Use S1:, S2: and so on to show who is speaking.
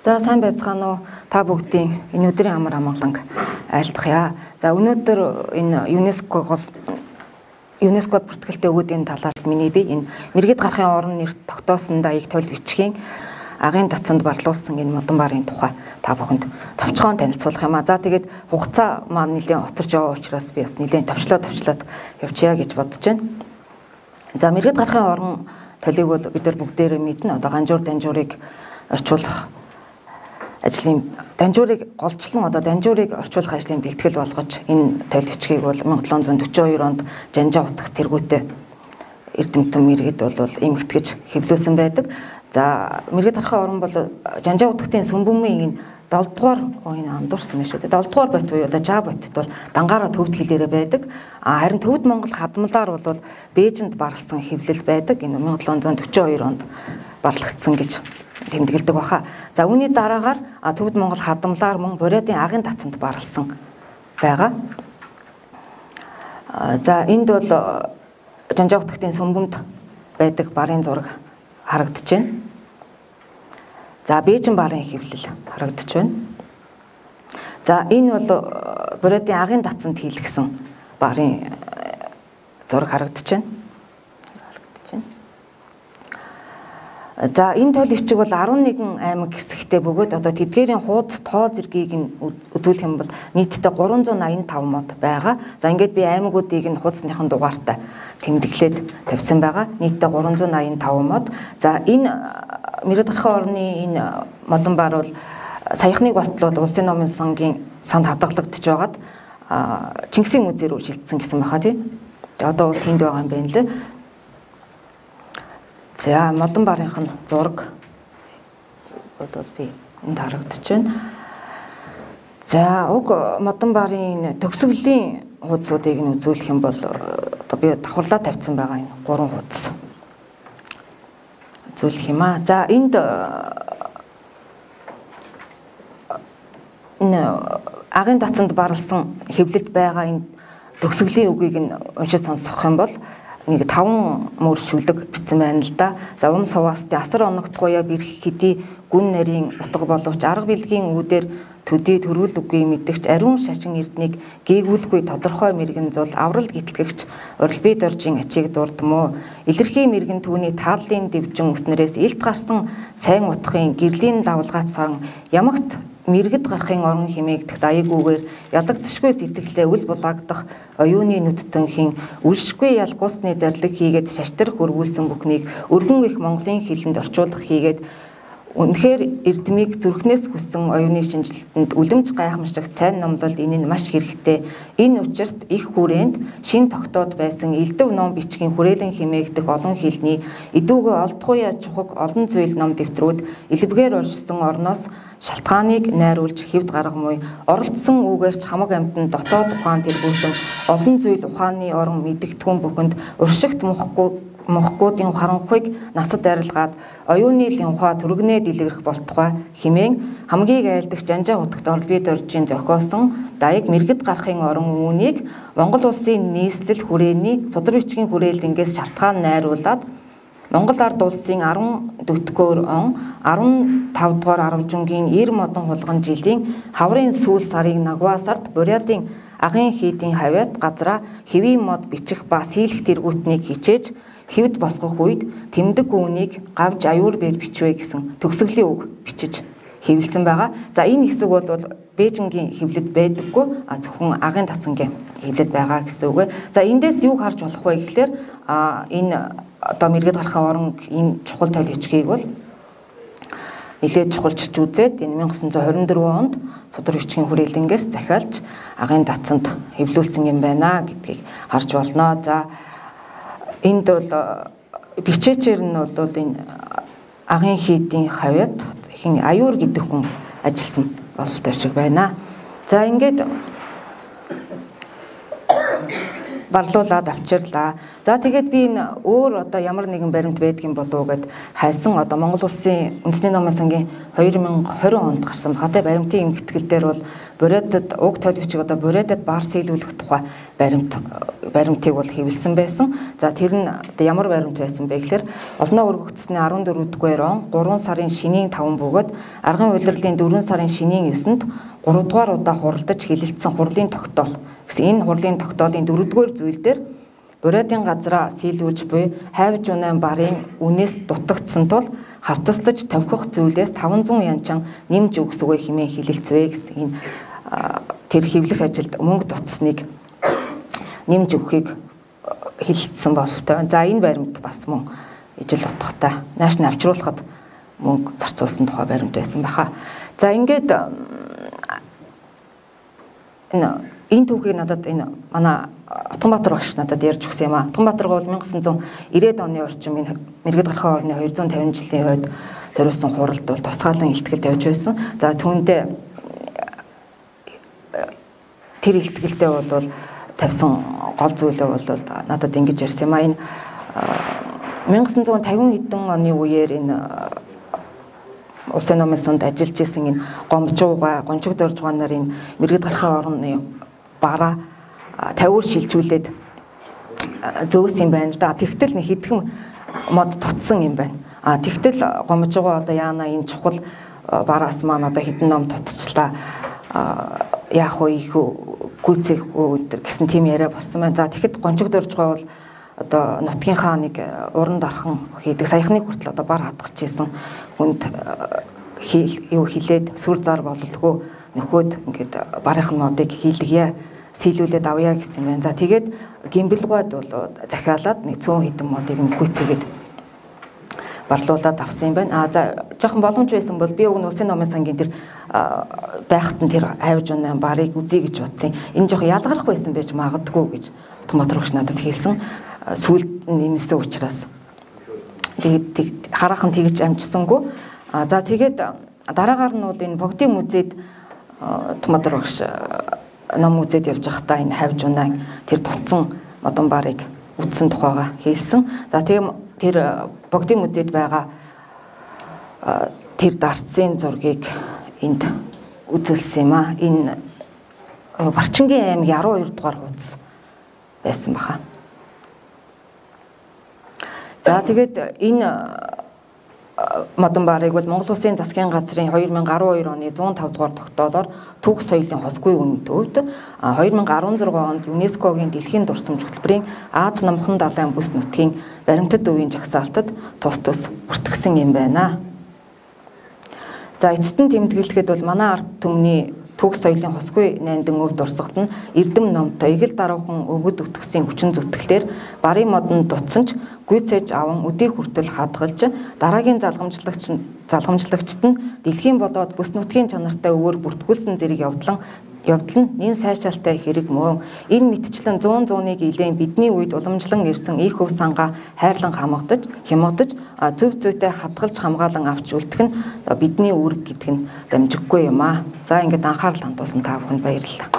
S1: За сайн байцгаана уу та бүгдийн энэ өдрийн амар амгаланг айлтгая. За өнөөдөр энэ ЮНЕСКОд бүртгэлтэй өгөөдийн талаарх миний бие энэ мэргэд гарахын орон нэр тогтоосон даяг тойл бичгийн агын татсанд барлуулсан энэ модон барын тухай та бүхэнд товчхон танилцуулах юм а. За тэгээд хугацаа маань нэлээд хоцорж байгаа учраас би бас нэлээд товчлоод явчихъя гэж бодож байна. За мэргэд гарахын орон толийг бол бид нар бүгдээрээ мэднэ. Одоо ганжуур данжуурыг орчуулах ажлын данжуурыг голчлон данжуурыг орчуулах ажлын бэлтгэл болгож энэ тойл бичгийг бол 1742 онд Жанжаа утгах тэргүүтээ Эрдэмтэн мэргэд бол эмгтгэж хэвлүүлсэн байдаг. За мэргэд гарахын орон бол Жанжаа утгатын сүмбүмийн 7 дугаар энэ андуурсан юм шүү дээ. 7 дугаар бот буюу одоо жа ботод бол дангаараа төвд хэлээрээ байдаг. Харин төвд Монгол хадмалаар бол Бээжинд барлсан хэвлэл байдаг. Энэ 1742 онд барлагдсан гэж тэмдэглэдэг баха. За үүний дараагаар төвд Монгол хадмалаар мөн Буриатын агын татсанд барлсан байгаа. За энд бол Жанжаа утгатын сүмбүмд байдаг барын зураг харагдаж байна. За Бээжин барын хэвлэл харагдаж байна. За энэ бол Буриатын агын татсанд хийлгсэн барын зураг харагдаж байна. За энэ тойл бичиг бол 11 аймаг хэсэгтэй бөгөөд одоо тэдгээрийн хуудас тоо зэргийг нь үзүүлэх юм бол нийтдээ 385 мод байгаа. За ингээд би аймагуудыг нь хуудасныхан дугаартай тэмдэглээд тавьсан байгаа. Нийтдээ 385 мод. За энэ мэргэд гарахын орны энэ модон бар бол саяхныг болтлууд улсын номын сангийн санд хадгалагдж байгаад Чингисийн музей рүү шилжсэн гэсэн баха тий. Одоо бол тэнд байгаа юм байна лээ. За модон барынх нь зураг бол би энд харагдаж байна. За уг модон барын төгсгөлийн хуудсуудыг нь үзүүлэх юм бол одоо би давхарлаа тавьсан байгаа энэ 3 хуудас үзүүлэх юм аа. За энд энэ агын татсанд барлсан хэвлэлд байгаа энэ төгсгөлийн үгийг нь уншиж сонсох юм бол нэг 5 мөр шүлэг бичсэн байна л да. За суваасти асар оногт гоёо бэрх хэдий гүн нарийн утга боловч арга билгийн үүдээр төдий төрүүл үгүй мэдгч ариун шашин эрднийг гээгүүлэхгүй тодорхой мэрэгэн зул аврал гитлгэгч уралбий доржийн ачийг дурдмөө илэрхий мэрэгэн түүний тааллын дэвжин өснөрөөс илт гарсан сайн утгын гэрлийн давлгаат саран ямагт мэргэд гарахын орон хэмээгдэх даягүйгээр ядагдшгүй сэтгэлээ үл булаагдах оюуны нүдтэнхийн үлшгүй ялгуусны зарлиг хийгээд шаштар хөрвүүлсэн бүхнийг өргөн их Монголын хэлэнд орчуулах хийгээд үнэхээр эрдмийг зүрхнээс хүссэн оюуны шинжилтэнд үлэмж гайхамшигт сайн номлолд энэ нь маш хэрэгтэй. Энэ учирт их хүрээнд шин тогтоод байсан элдв ном бичгийн хүрээлэн хэмээгдэх олон хэлний эдүүгөө олдгүй чухаг олон зүйл ном дэвтрүүд элбгээр оршсон орноос шалтгааныг найруулж хэвд гаргамуй оролцсон үгээрч хамаг амьтан дотоод ухаан тэргүүлэн олон зүйл ухааны орон мэдэгдэхүүн бүхэнд уршигт мохгуудын харанхуйг насад арилгаад оюуны линхуа түргэнээ дэлгэрэх болтугай химэн хамгийн айлдах Жанжаа утгад Оролбий доржийн зохиосон даяг мэргэд гарахын орон үүнийг Монгол улсын нийслэл хүрээний судар бичгийн хүрээлэнгээс шалтгаан найруулад Монгол ард улсын 10 дөтгөөр он 15 дугаар арвжунгийн 90 модон хулган жилийн хаврын сүүл сарын нагва сард Буриатын агын хийдийн хавьяат газраа хэвийн мод бичих ба сийлэх тэргүүтнийг хичээж хэвд босгох үед тэмдэг үүнийг гавж аюур бээр бичвэ гэсэн төгсгөлийн үг бичиж хэвлсэн байгаа. За энэ хэсэг бол Бээжингийн хэвлэлд байдаггүй зөвхөн агын татсангийн хэвлэлд байгаа гэсэн үг. За эндээс юу харж болох вэ гэхлээр энэ одоо мэргэд гарахын орон энэ чухал тойл бичгийг бол нэлээд чухалчж үзээд энэ 1924 онд судар бичгийн хүрээлэнгээс захиалж агын татсанд хэвлүүлсэн юм байна гэдгийг харж болно. За энд бол бичээчээр нь бол энэ агын хийдийн хавьяат хин аюур гэдэг хүн ажилласан бололтой шиг байна. За ингээд барлуулаад авчирлаа. За тэгээд би энэ өөр одоо ямар нэгэн баримт байдгийн болов уу гэд хайсан одоо Монгол Улсын үндэсний номын сангийн 2020 онд гарсан багатай баримтын эмхтгэл дээр бол Буриатад уг тойл бичиг одоо Буриатад баар сийлүүлэх тухай баримтыг бол хэвлсэн байсан. За тэр нь одоо ямар баримт байсан бэ гэхээр олноо өргөгдсөний 14-р он 3 сарын шинийн 5 бөгөөд аргын улирлын 4 сарын шинийн 9-нд 3 дугаар удаа хуралдаж хилэлцсэн хурлын тогтоол гэсэн энэ хурлын тогтоолын 4-р зүйл дээр Буриатын газраа сийлүүлж буй хайвж унайн барын үнээс дутагдсан тул хавтаслаж тавхих зүйлээс 500 янчан нэмж өгсгөө хэмээн хилэлцвэ гэсэн энэ тэр хэвлэх ажилд мөнгө дутсныг нэмж өгөхийг хилэлцсэн бололтой. За энэ баримт бас мөн ижил утгатай нааш навчруулахад мөнгө зарцуулсан тухай баримт байсан баха. За ингээд энэ түүхийг надад энэ манай Отгонбаатар багш надад ярьж өгсөн юм а. Отгонбаатар бол 1990-ад оны орчим энэ мэргэд гарахын орны 250 жилийн хойд зориулсан хуралд бол тусгаалan илтгэл тавьж байсан. За түүндээ тэр илтгэлдээ бол тавьсан гол зүйлээ бол надад ингэж ярьсан юм а. Энэ 1950 хэдэн оны үеэр энэ Улсын номын санд ажиллаж исэн энэ гомжууга, гончиг доржгоо нарын мэргэд гарахын орны бараа 50-р шилжүүлээд зөөс юм байна л да. Тэгтэл нэг хэдхэн мод тутсан юм байна. Тэгтэл гомжууга одоо яана энэ чухал бараас маань одоо хэдэн ном тутчлаа. Яах вэ их гүйцэхгүй гэсэн тийм яриа болсон байна. За тэгэхэд гончиг доржгоо бол одоо нутгийнхаа нэг уран дархан хийдэг саяхны хүртэл одоо бар хатгахжсэн хүнд хилээд сүр зар бололгүй нөхөд ингээд барынхын модыг хийлгье сийлүүлээд авъя гэсэн байна. За тэгээд гимбэлгойд бол захиалаад нэг 100 хэдэн модыг гүйцээгээд барлуулад авсан юм байна. За жоохон боломж байсан бол би уг нь Улсын номын сангийн тэр байхад нь тэр хайвж унаа барыг үзье гэж бодсон. Энэ жоохон ялгарх байсан байж магадгүй гэж Отгонбаатар багш надад хэлсэн. Сүүлд нэмсэн учраас тэгээд хараахан тэгж амжсангүй. За тэгээд дараагаар нь бол энэ Богдын музейд Отгонбаатар багш ном үзээд явж байхдаа энэ хайвж унаа тэр тутсан модон барыг үзсэн тухайга хэлсэн. За тэгээд тэр Богдын музейд байгаа тэр дарцын зургийг энд үзүүлсэн юм а. Энэ Барчингийн аймгийн 12 дугаар хуудас байсан баха. За тэгээд энэ модон барыг бол Монгол Улсын засгийн газрын 2012 оны 105 дугаар тогтоолоор түүх соёлын хосгүй үнэт өвд 2016 онд ЮНЕСКОгийн дэлхийн дурсамж хөтөлбөрийн Аз намхан далайн бүс нутгийн баримтат өвийн жагсаалтад тус бүртгэсэн юм байна. За эцэст нь тэмдэглэхэд бол манай ард түмний түүх соёлын хосгүй найндан өв дурсгалт нь эрдэм номтой эгэл даруухан өвгөд өтгсөн хүчин зүтгэлээр барын модон дутсан ч гүйцээж аван өдий хүртэл хадгалж дараагийн залгамжлагчд нь дэлхийн болоод бүс нутгийн чанартай өвөр бүртгүүлсэн зэрэг явдал нь нэн сайшаалтай хэрэг мөн энэ мэтчлэн 100-ыг илэн бидний үед уламжлан ирсэн их өв сангаа хайрлан хямгадаж зөв зүйтэй хадгалж хамгаалan авч үлдэх нь бидний үүрэг гэдэг нь дамжиггүй юм аа. За ингээд анхаарал хандуулсан та бүхэнд баярлалаа.